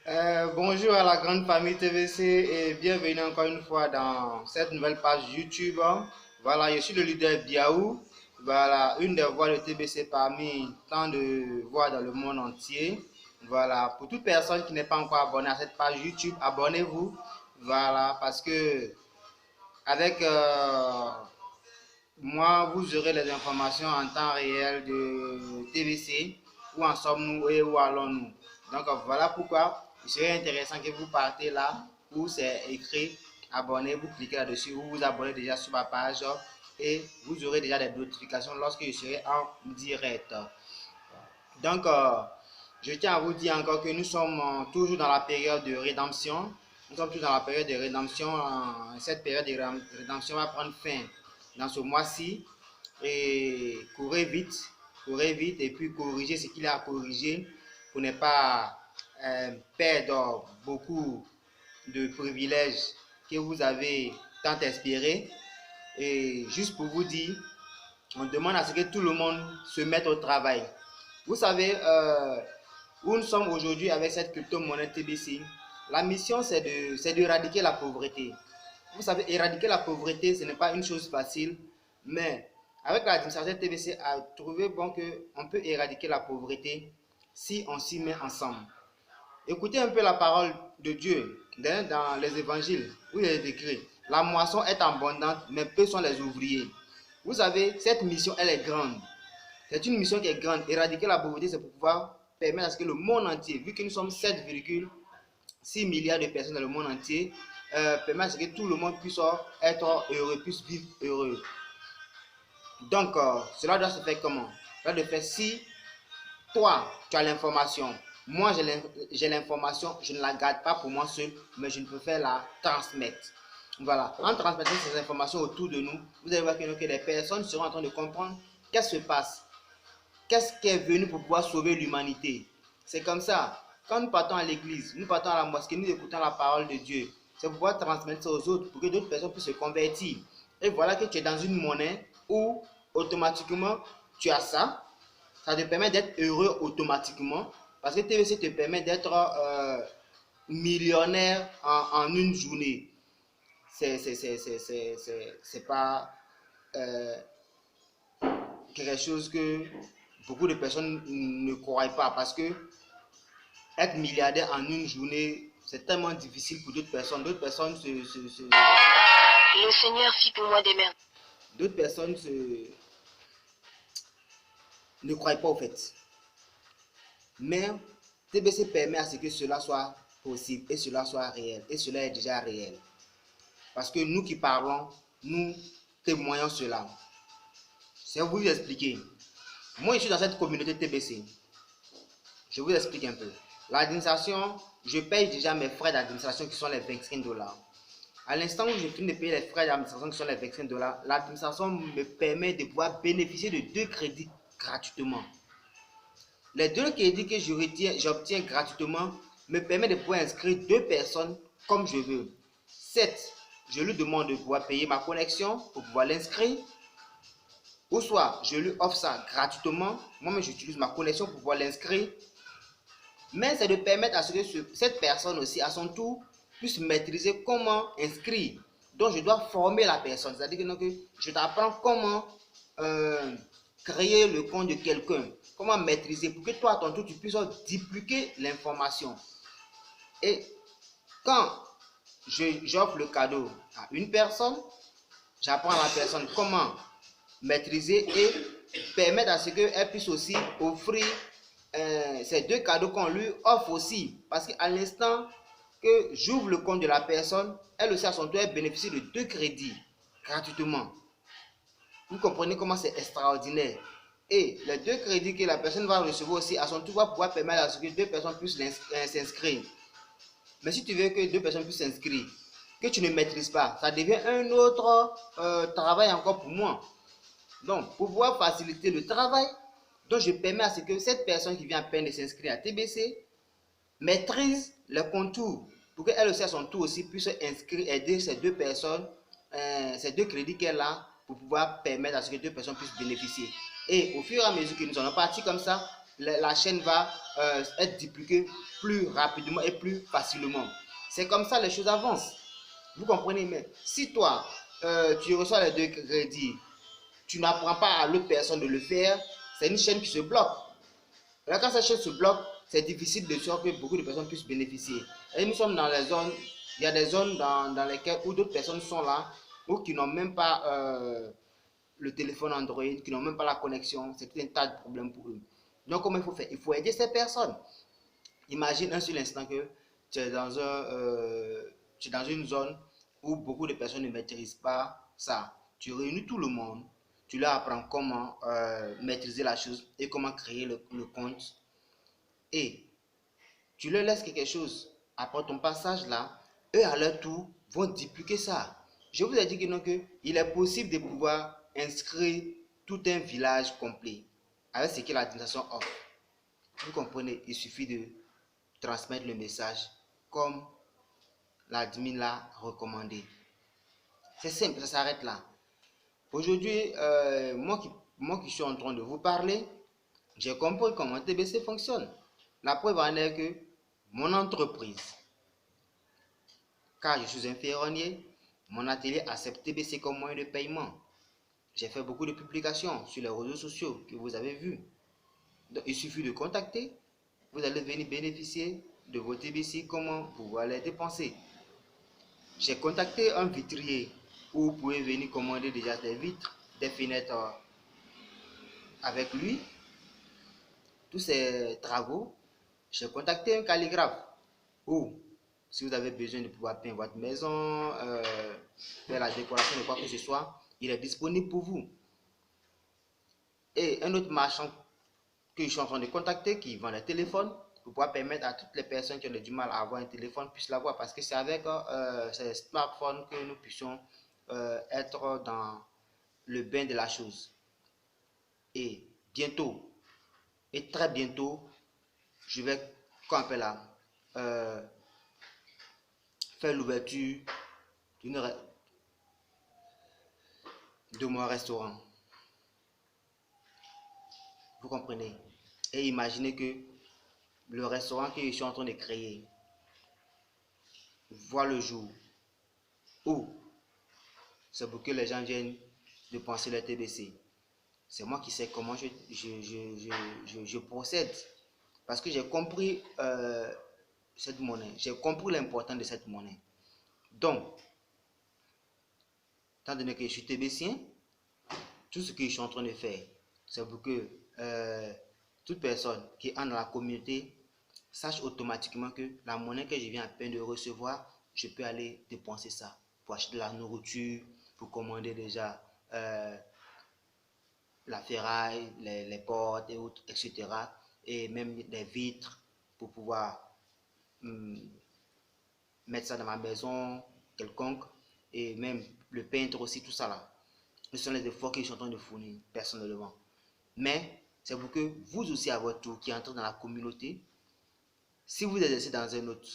Bonjour à la grande famille TVC et bienvenue encore une fois dans cette nouvelle page YouTube. Voilà, je suis le leader Biaou. Voilà, une des voix de TBC parmi tant de voix dans le monde entier. Voilà, pour toute personne qui n'est pas encore abonnée à cette page YouTube, abonnez-vous. Voilà, parce que avec moi, vous aurez les informations en temps réel de TVC. Où en sommes-nous et où allons-nous? Donc voilà pourquoi il serait intéressant que vous partez là où c'est écrit abonner, vous cliquez là-dessus, vous vous abonnez déjà sur ma page et vous aurez déjà des notifications lorsque je serai en direct. Donc, je tiens à vous dire encore que nous sommes toujours dans la période de rédemption. Nous sommes toujours dans la période de rédemption. Cette période de rédemption va prendre fin dans ce mois-ci. Et courez vite et puis corrigez ce qu'il y a à corriger pour ne pas perdre beaucoup de privilèges que vous avez tant espéré. Et juste pour vous dire, on demande à ce que tout le monde se mette au travail. Vous savez, où nous sommes aujourd'hui avec cette crypto-monnaie TBC, la mission c'est d'éradiquer la pauvreté. Vous savez, éradiquer la pauvreté, ce n'est pas une chose facile, mais avec l'administration TBC a trouvé bon qu'on peut éradiquer la pauvreté si on s'y met ensemble. Écoutez un peu la parole de Dieu dans les évangiles où il est écrit: la moisson est abondante, mais peu sont les ouvriers. Vous savez, cette mission, elle est grande. C'est une mission qui est grande. Éradiquer la pauvreté, c'est pour pouvoir permettre à ce que le monde entier, vu que nous sommes 7,6 milliards de personnes dans le monde entier, permettre à ce que tout le monde puisse être heureux, puisse vivre heureux. Donc, cela doit se faire comment? Cela doit se faire si toi, tu as l'information. Moi, j'ai l'information, je ne la garde pas pour moi seul, mais je peux faire la transmettre. Voilà, en transmettant ces informations autour de nous, vous allez voir que les personnes seront en train de comprendre qu'est-ce qui se passe, qu'est-ce qui est venu pour pouvoir sauver l'humanité. C'est comme ça. Quand nous partons à l'église, nous partons à la mosquée, nous écoutons la parole de Dieu. C'est pour pouvoir transmettre ça aux autres, pour que d'autres personnes puissent se convertir. Et voilà que tu es dans une monnaie où automatiquement tu as ça. Ça te permet d'être heureux automatiquement. Parce que TVC te permet d'être millionnaire en une journée. C'est pas quelque chose que beaucoup de personnes ne croient pas. Parce que être milliardaire en une journée, c'est tellement difficile pour d'autres personnes. D'autres personnes Le Seigneur fit pour moi des merveilles. D'autres personnes ne croient pas au fait. Mais TBC permet à ce que cela soit possible et cela soit réel. Et cela est déjà réel. Parce que nous qui parlons, nous témoignons cela. Je vais vous expliquer. Moi, je suis dans cette communauté TBC. Je vous explique un peu. L'administration, je paye déjà mes frais d'administration qui sont les 25 $. À l'instant où je finis de payer les frais d'administration qui sont les 25 $, l'administration me permet de pouvoir bénéficier de 2 crédits gratuitement. Les 2 crédits que j'obtiens gratuitement me permettent de pouvoir inscrire 2 personnes comme je veux. 7, je lui demande de pouvoir payer ma connexion pour pouvoir l'inscrire. Ou soit, je lui offre ça gratuitement. Moi-même, j'utilise ma connexion pour pouvoir l'inscrire. Mais c'est de permettre à ce que cette personne aussi, à son tour, puisse maîtriser comment inscrire. Donc, je dois former la personne. C'est-à-dire que je t'apprends comment créer le compte de quelqu'un. Comment maîtriser pour que toi, à ton tour, tu puisses dupliquer l'information. Et quand j'offre le cadeau à une personne, j'apprends à la personne comment maîtriser et permettre à ce qu'elle puisse aussi offrir ces 2 cadeaux qu'on lui offre aussi. Parce qu'à l'instant que j'ouvre le compte de la personne, elle aussi à son tour, elle bénéficie de 2 crédits gratuitement. Vous comprenez comment c'est extraordinaire. Et les 2 crédits que la personne va recevoir aussi, à son tour, va pouvoir permettre à ce que 2 personnes puissent s'inscrire. Mais si tu veux que 2 personnes puissent s'inscrire, que tu ne maîtrises pas, ça devient un autre travail encore pour moi. Donc, pour pouvoir faciliter le travail, donc je permets à ce que cette personne qui vient à peine de s'inscrire à TBC maîtrise les contours pour qu'elle aussi à son tour aussi puisse inscrire, aider ces 2 personnes, ces 2 crédits qu'elle a pour pouvoir permettre à ce que 2 personnes puissent bénéficier. Et au fur et à mesure que nous allons partir comme ça, la chaîne va être dupliquée plus rapidement et plus facilement. C'est comme ça les choses avancent. Vous comprenez? Mais si toi, tu reçois les 2 crédits, tu n'apprends pas à l'autre personne de le faire, c'est une chaîne qui se bloque. Et quand cette chaîne se bloque, c'est difficile de sorte que beaucoup de personnes puissent bénéficier. Et nous sommes dans les zones, il y a des zones dans lesquelles où d'autres personnes sont là, ou qui n'ont même pas le téléphone Android, qui n'ont même pas la connexion. C'est tout un tas de problèmes pour eux. Donc, comment il faut faire? Il faut aider ces personnes. Imagine un seul instant que tu es tu es dans une zone où beaucoup de personnes ne maîtrisent pas ça. Tu réunis tout le monde, tu leur apprends comment maîtriser la chose et comment créer le compte. Et tu leur laisses quelque chose. Après ton passage là, eux à leur tour vont dupliquer ça. Je vous ai dit que non, que il est possible de pouvoir inscrire tout un village complet avec ce que l'administration offre. Vous comprenez, il suffit de transmettre le message comme l'admin l'a recommandé. C'est simple, ça s'arrête là. Aujourd'hui, moi qui suis en train de vous parler, j'ai compris comment TBC fonctionne. La preuve en est que mon entreprise, car je suis un ferronnier, mon atelier accepte TBC comme moyen de paiement. J'ai fait beaucoup de publications sur les réseaux sociaux que vous avez vus. Donc, il suffit de contacter, vous allez venir bénéficier de vos TBC, comment pouvoir les dépenser. J'ai contacté un vitrier où vous pouvez venir commander déjà des vitres, des fenêtres avec lui, tous ces travaux. J'ai contacté un calligraphe où, si vous avez besoin de pouvoir peindre votre maison, faire la décoration de quoi que ce soit, il est disponible pour vous. Et un autre marchand que je suis en train de contacter qui vend des téléphones pour pouvoir permettre à toutes les personnes qui ont du mal à avoir un téléphone puissent l'avoir, parce que c'est avec ces smartphones que nous puissions être dans le bain de la chose. Et bientôt, et très bientôt, je vais, qu'on appelle là, faire l'ouverture de mon restaurant. Vous comprenez? Et imaginez que le restaurant que je suis en train de créer voit le jour où c'est pour que les gens viennent dépenser les TBC. C'est moi qui sais comment je procède. Parce que j'ai compris cette monnaie. J'ai compris l'importance de cette monnaie. Donc, étant donné que je suis TBCien, tout ce que je suis en train de faire, c'est pour que toute personne qui est dans la communauté sache automatiquement que la monnaie que je viens à peine de recevoir, je peux aller dépenser ça pour acheter de la nourriture, pour commander déjà la ferraille, les portes et autres, etc. Et même des vitres pour pouvoir mettre ça dans ma maison quelconque, et même le peintre aussi, tout ça là. Ce sont les efforts que je suis en train de fournir personnellement. Mais c'est pour que vous aussi à votre tour qui entrez dans la communauté, si vous exercez dans un autre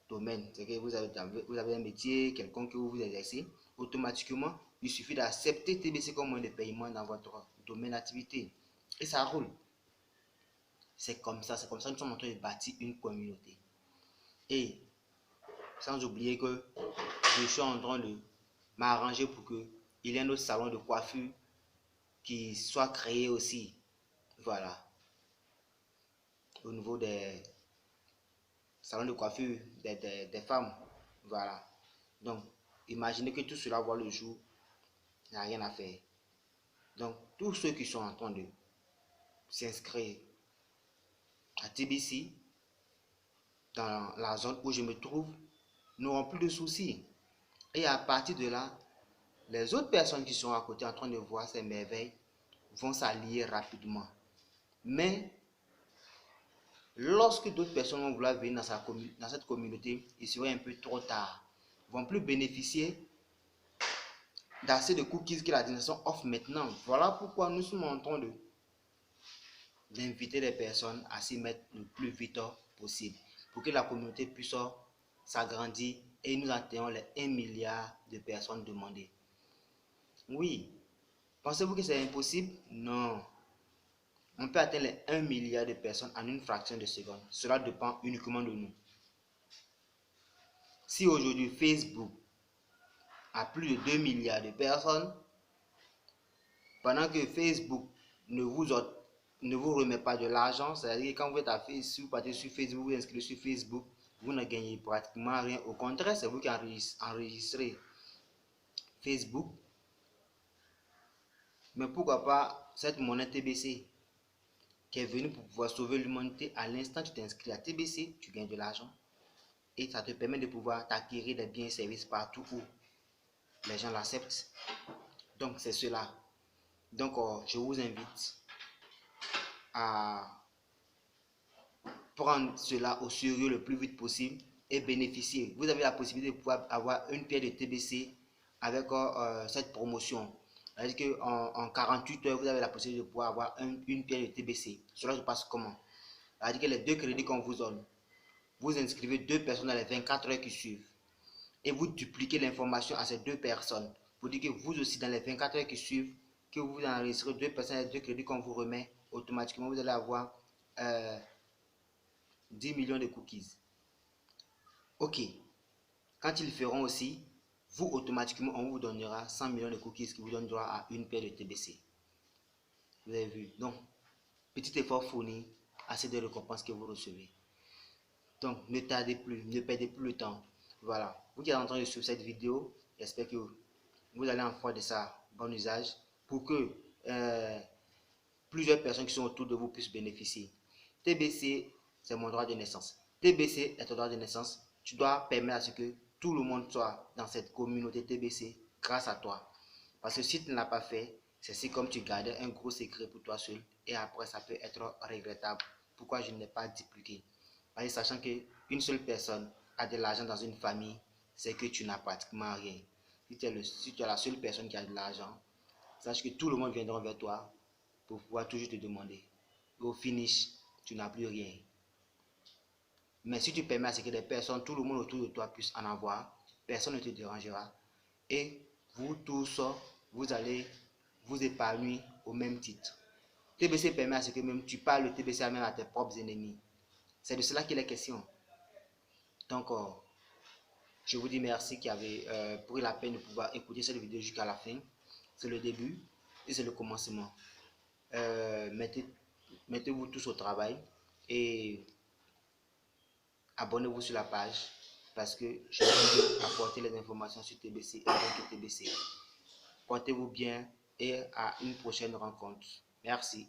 domaine, c'est que vous avez un métier quelconque que vous exercez, automatiquement, il suffit d'accepter TBC comme moyen de paiement dans votre domaine d'activité. Et ça roule. C'est comme ça que nous sommes en train de bâtir une communauté. Et sans oublier que je suis en train de m'arranger pour qu'il y ait un autre salon de coiffure qui soit créé aussi. Voilà. Au niveau des salons de coiffure des femmes. Voilà. Donc, imaginez que tout cela voit le jour. Il n'y a rien à faire. Donc, tous ceux qui sont en train de s'inscrire à TBC, dans la zone où je me trouve, n'auront plus de soucis. Et à partir de là, les autres personnes qui sont à côté en train de voir ces merveilles vont s'allier rapidement. Mais lorsque d'autres personnes vont vouloir venir dans cette communauté, il serait un peu trop tard. Ils ne vont plus bénéficier d'assez de cookies que l'administration offre maintenant. Voilà pourquoi nous sommes en train d'inviter les personnes à s'y mettre le plus vite possible pour que la communauté puisse s'agrandir et nous atteignons les 1 milliard de personnes demandées. Oui. Pensez-vous que c'est impossible? Non. On peut atteindre les 1 milliard de personnes en une fraction de seconde. Cela dépend uniquement de nous. Si aujourd'hui Facebook a plus de 2 milliards de personnes, pendant que Facebook ne vous remet pas de l'argent, c'est-à-dire que quand vous êtes si vous partez sur Facebook, vous inscrivez sur Facebook, vous ne gagnez pratiquement rien. Au contraire, c'est vous qui enregistrez Facebook. Mais pourquoi pas cette monnaie TBC qui est venue pour pouvoir sauver l'humanité? À l'instant tu t'inscris à TBC, tu gagnes de l'argent. Et ça te permet de pouvoir t'acquérir des biens et services partout où les gens l'acceptent. Donc c'est cela. Donc je vous invite à prendre cela au sérieux le plus vite possible et bénéficier. Vous avez la possibilité de pouvoir avoir une pierre de TBC avec cette promotion. C'est-à-dire qu'en 48 heures, vous avez la possibilité de pouvoir avoir une pierre de TBC. Cela se passe comment? C'est-à-dire que les 2 crédits qu'on vous donne, vous inscrivez 2 personnes dans les 24 heures qui suivent et vous dupliquez l'information à ces 2 personnes. Vous dites que vous aussi, dans les 24 heures qui suivent, que vous enregistrez 2 personnes, les 2 crédits qu'on vous remet, automatiquement, vous allez avoir 10 millions de cookies. Ok. Quand ils feront aussi, vous automatiquement, on vous donnera 100 millions de cookies qui vous donnent droit à une paire de TBC. Vous avez vu? Donc, petit effort fourni, assez de récompenses que vous recevez. Donc, ne tardez plus, ne perdez plus le temps. Voilà. Vous qui êtes en train de suivre cette vidéo, j'espère que vous allez en faire de ça bon usage pour que plusieurs personnes qui sont autour de vous puissent bénéficier. TBC, c'est mon droit de naissance. TBC est ton droit de naissance. Tu dois permettre à ce que tout le monde soit dans cette communauté TBC grâce à toi. Parce que si tu ne l'as pas fait, c'est comme tu gardais un gros secret pour toi seul et après ça peut être regrettable. Pourquoi je ne l'ai pas dupliqué? Parce que sachant qu'une seule personne a de l'argent dans une famille, c'est que tu n'as pratiquement rien. Si tu es la seule personne qui a de l'argent, sache que tout le monde viendra vers toi pour pouvoir toujours te demander. Et au finish, tu n'as plus rien. Mais si tu permets à ce que des personnes, tout le monde autour de toi puisse en avoir, personne ne te dérangera. Et vous tous, vous allez vous épanouir au même titre. TBC permet à ce que même tu parles de TBC même à tes propres ennemis. C'est de cela qu'il est question. Donc, je vous dis merci qui avez pris la peine de pouvoir écouter cette vidéo jusqu'à la fin. C'est le début et c'est le commencement. Mettez-vous tous au travail et abonnez-vous sur la page parce que je vais apporter les informations sur TBC et donc TBC. Portez-vous bien et à une prochaine rencontre. Merci.